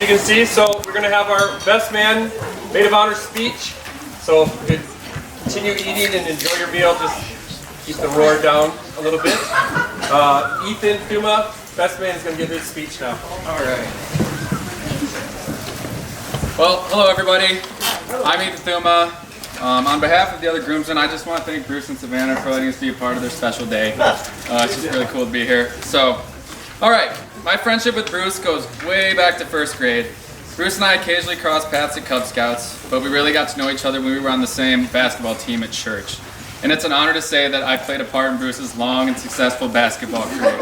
You can see, so we're going to have our best man maid of honor speech. So if you continue eating and enjoy your meal, just keep the roar down a little bit. Ethan Thuma, best man, is going to give his speech now. All right. Well, hello everybody. I'm Ethan Thuma. On behalf of the other groomsmen, I just want to thank Bruce and Savannah for letting us be a part of their special day. It's just really cool to be here. So, all right. My friendship with Bruce goes way back to first grade. Bruce and I occasionally crossed paths at Cub Scouts, but we really got to know each other when we were on the same basketball team at church. And it's an honor to say that I played a part in Bruce's long and successful basketball career.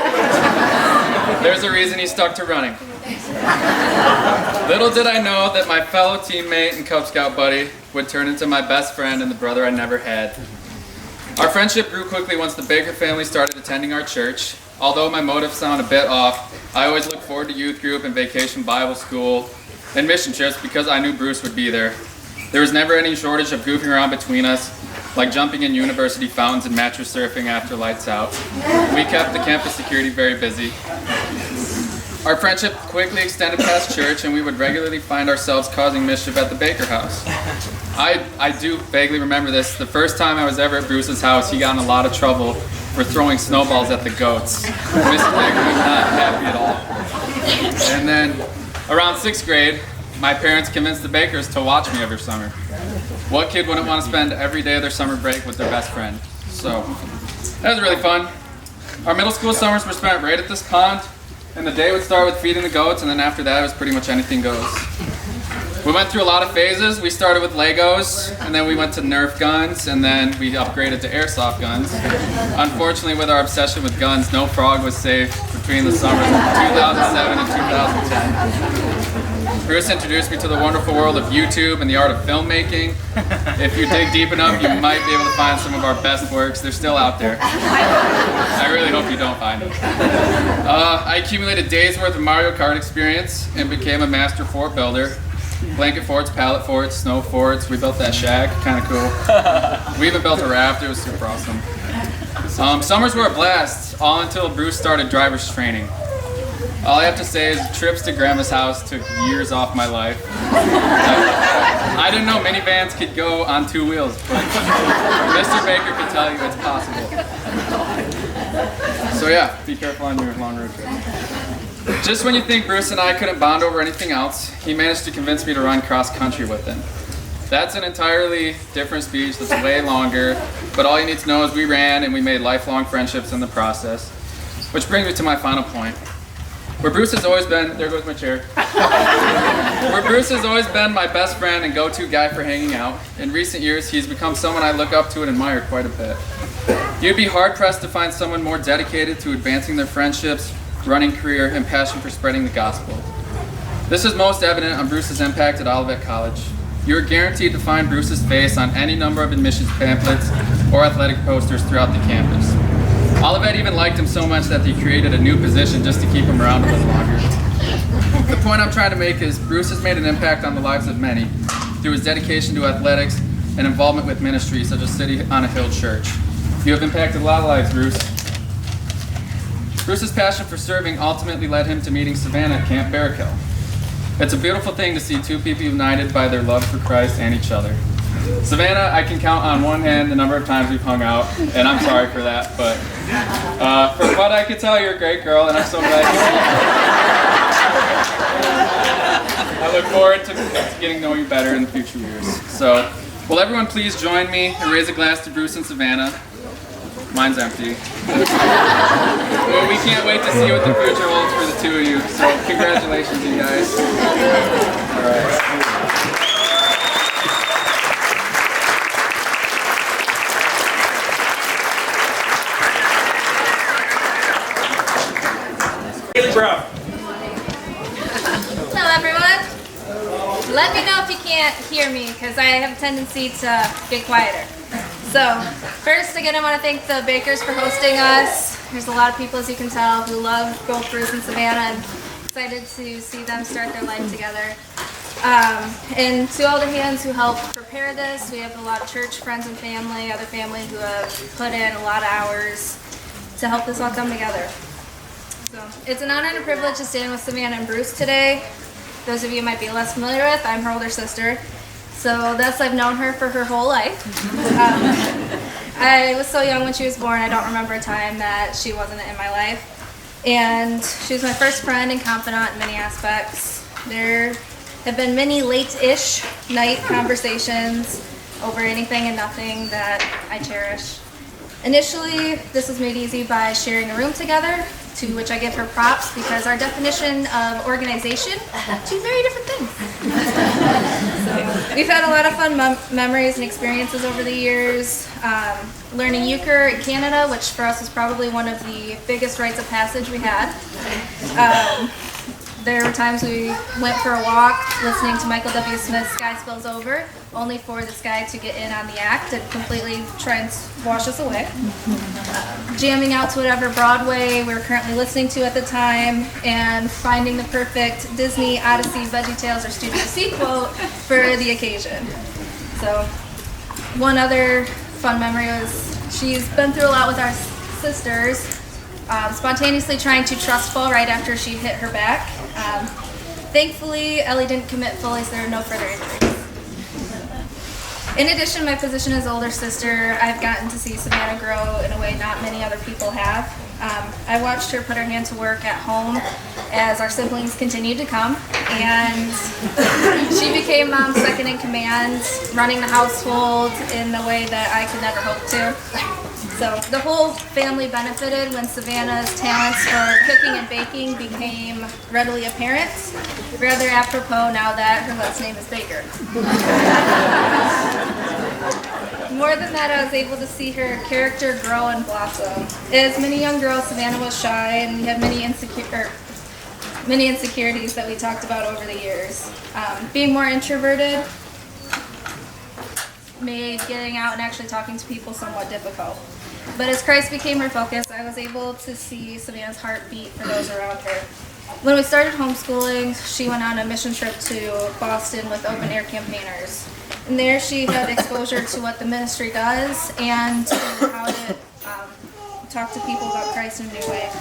There's a reason he stuck to running. Little did I know that my fellow teammate and Cub Scout buddy would turn into my best friend and the brother I never had. Our friendship grew quickly once the Baker family started attending our church. Although my motives sound a bit off, I always looked forward to youth group and vacation Bible school and mission trips because I knew Bruce would be there. There was never any shortage of goofing around between us, like jumping in university fountains and mattress surfing after lights out. We kept the campus security very busy. Our friendship quickly extended past church, and we would regularly find ourselves causing mischief at the Baker house. I do vaguely remember this. The first time I was ever at Bruce's house, he got in a lot of trouble for throwing snowballs at the goats. Mrs. Baker was not happy at all. And then, around 6th grade, my parents convinced the Bakers to watch me every summer. What kid wouldn't want to spend every day of their summer break with their best friend? So, that was really fun. Our middle school summers were spent right at this pond, and the day would start with feeding the goats, and then after that, it was pretty much anything goes. We went through a lot of phases. We started with Legos, and then we went to Nerf guns, and then we upgraded to airsoft guns. Unfortunately, with our obsession with guns, no frog was safe between the summers of 2007 and 2010. Bruce introduced me to the wonderful world of YouTube and the art of filmmaking. If you dig deep enough, you might be able to find some of our best works. They're still out there. I really hope you don't find them. I accumulated days worth of Mario Kart experience and became a master fort builder. Blanket forts, pallet forts, snow forts. We built that shack, kind of cool. We even built a raft. It was super awesome. Summers were a blast, all until Bruce started driver's training. All I have to say is trips to Grandma's house took years off my life. I didn't know minivans could go on 2 wheels, but Mr. Baker could tell you it's possible. So yeah, be careful on your long road trip. Just when you think Bruce and I couldn't bond over anything else, he managed to convince me to run cross country with him. That's an entirely different speech that's way longer, but all you need to know is we ran and we made lifelong friendships in the process. Which brings me to my final point. Where Bruce has always been, there goes my chair. Where Bruce has always been my best friend and go-to guy for hanging out, in recent years he's become someone I look up to and admire quite a bit. You'd be hard-pressed to find someone more dedicated to advancing their friendships, running career, and passion for spreading the gospel. This is most evident on Bruce's impact at Olivet College. You are guaranteed to find Bruce's face on any number of admissions pamphlets or athletic posters throughout the campus. Olivet even liked him so much that they created a new position just to keep him around a little longer. The point I'm trying to make is Bruce has made an impact on the lives of many through his dedication to athletics and involvement with ministries such as City on a Hill Church. You have impacted a lot of lives, Bruce. Bruce's passion for serving ultimately led him to meeting Savannah at Camp Barrakill. It's a beautiful thing to see two people united by their love for Christ and each other. Savannah, I can count on one hand the number of times we've hung out, and I'm sorry for that, but for what I could tell, you're a great girl, and I'm so glad you're here. I look forward to getting to know you better in the future years. So, will everyone please join me and raise a glass to Bruce and Savannah? Mine's empty. Well, we can't wait to see what the future holds for the two of you. So congratulations, you guys. All right. Hello, everyone. Let me know if you can't hear me, because I have a tendency to get quieter. So, first, again, I want to thank the Bakers for hosting us. There's a lot of people, as you can tell, who love both Bruce and Savannah, and excited to see them start their life together. And to all the hands who helped prepare this, we have a lot of church friends and family, other family who have put in a lot of hours to help this all come together. So, it's an honor and a privilege to stand with Savannah and Bruce today. those of you might be less familiar with, I'm her older sister. So thus I've known her for her whole life. I was so young when she was born, I don't remember a time that she wasn't in my life. And she was my first friend and confidant in many aspects. There have been many late-ish night conversations over anything and nothing that I cherish. Initially, this was made easy by sharing a room together, to which I give her props because our definition of organization, two very different things. So, we've had a lot of fun memories and experiences over the years. Learning euchre in Canada, which for us was probably one of the biggest rites of passage we had. There were times we went for a walk listening to Michael W. Smith's Sky Spills Over, only for this guy to get in on the act and completely try and wash us away. Jamming out to whatever Broadway we were currently listening to at the time, and finding the perfect Disney, Odyssey, VeggieTales, or Studio C quote for the occasion. So, one other fun memory was she's been through a lot with our sisters, spontaneously trying to trust fall right after she hit her back. Thankfully, Ellie didn't commit fully, so there are no further injuries. In addition to my position as older sister, I've gotten to see Savannah grow in a way not many other people have. I watched her put her hand to work at home as our siblings continued to come, and she became mom's second in command, running the household in the way that I could never hope to. So the whole family benefited when Savannah's talents for cooking and baking became readily apparent, rather apropos now that her last name is Baker. More than that, I was able to see her character grow and blossom. As many young girls, Savannah was shy, and we had many insecurities that we talked about over the years. Being more introverted made getting out and actually talking to people somewhat difficult. But as Christ became her focus, I was able to see Savannah's heart beat for those around her. When we started homeschooling, she went on a mission trip to Boston with open air campaigners. And there she had exposure to what the ministry does and to how to talk to people about Christ in a new way.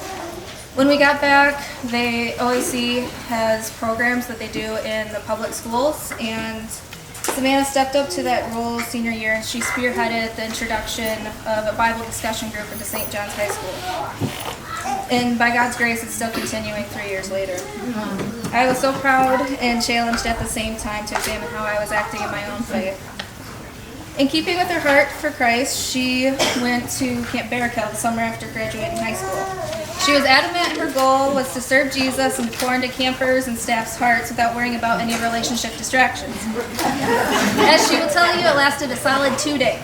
When we got back, OAC has programs that they do in the public schools, and Savannah stepped up to that role senior year, and she spearheaded the introduction of a Bible discussion group into St. John's High School. And by God's grace, it's still continuing 3 years later. I was so proud and challenged at the same time to examine how I was acting in my own faith. In keeping with her heart for Christ, she went to Camp Barracuda the summer after graduating high school. She was adamant her goal was to serve Jesus and pour into campers and staff's hearts without worrying about any relationship distractions. As she will tell you, it lasted a solid 2 days.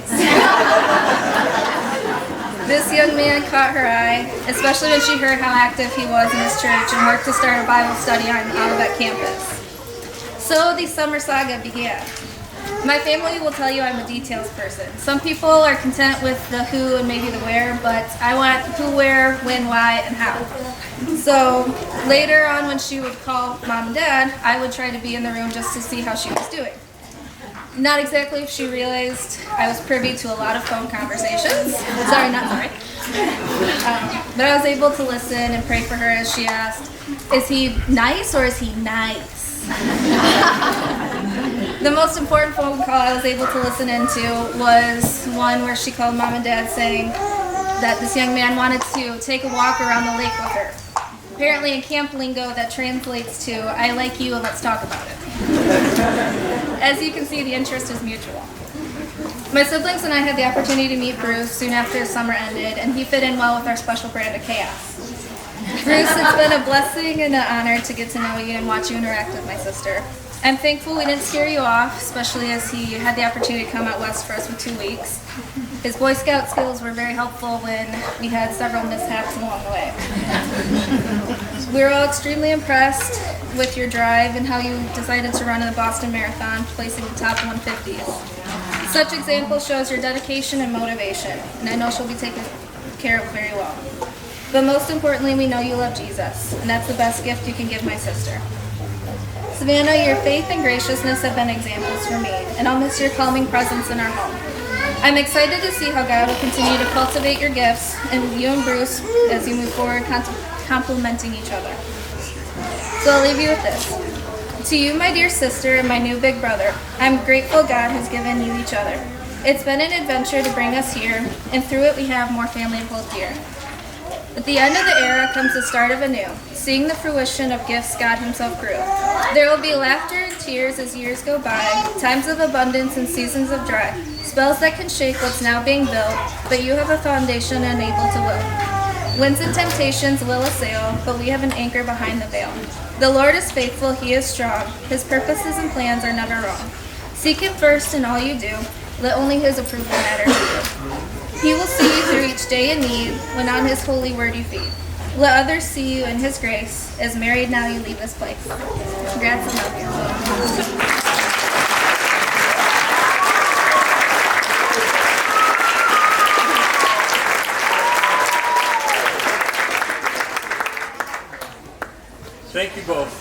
This young man caught her eye, especially when she heard how active he was in his church and worked to start a Bible study on Olivet campus. So the summer saga began. My family will tell you I'm a details person. Some people are content with the who and maybe the where, but I want who, where, when, why, and how. So later on when she would call mom and dad, I would try to be in the room just to see how she was doing. Not exactly if she realized I was privy to a lot of phone conversations. Sorry, not sorry. But I was able to listen and pray for her as she asked, is he nice or is he nice? The most important phone call I was able to listen into was one where she called mom and dad saying that this young man wanted to take a walk around the lake with her. Apparently in camp lingo that translates to, I like you and let's talk about it. As you can see, the interest is mutual. My siblings and I had the opportunity to meet Bruce soon after the summer ended, and he fit in well with our special brand of chaos. Bruce, it's been a blessing and an honor to get to know you and watch you interact with my sister. I'm thankful we didn't scare you off, especially as he had the opportunity to come out west for us for 2 weeks. His Boy Scout skills were very helpful when we had several mishaps along the way. We were all extremely impressed with your drive and how you decided to run in the Boston Marathon, placing the top 150s. Such example shows your dedication and motivation, and I know she'll be taken care of very well. But most importantly, we know you love Jesus, and that's the best gift you can give my sister. Savannah, your faith and graciousness have been examples for me, and I'll miss your calming presence in our home. I'm excited to see how God will continue to cultivate your gifts, and you and Bruce as you move forward complementing each other. So I'll leave you with this. To you, my dear sister, and my new big brother, I'm grateful God has given you each other. It's been an adventure to bring us here, and through it we have more family to hold dear. At the end of the era comes the start of a new, seeing the fruition of gifts God himself grew. There will be laughter and tears as years go by, times of abundance and seasons of dry, spells that can shake what's now being built, but you have a foundation and able to will. Winds and temptations will assail, but we have an anchor behind the veil. The Lord is faithful, he is strong, his purposes and plans are never wrong. Seek him first in all you do, let only his approval matter to you. He will see you through each day in need, when on his holy word you feed. Let others see you in his grace, as married now you leave this place. Congrats and love you. Thank you both.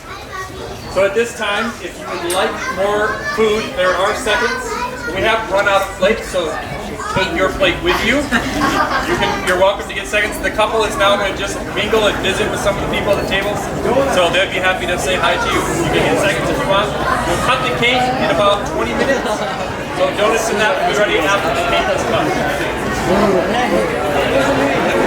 So at this time, if you would like more food, there are seconds. We have run out of plates, so take your plate with you. You're welcome to get seconds. The couple is now going to just mingle and visit with some of the people at the tables. So they'd be happy to say hi to you. You can get seconds if you want. We'll cut the cake in about 20 minutes. So donuts and that will be ready after the cake is cut.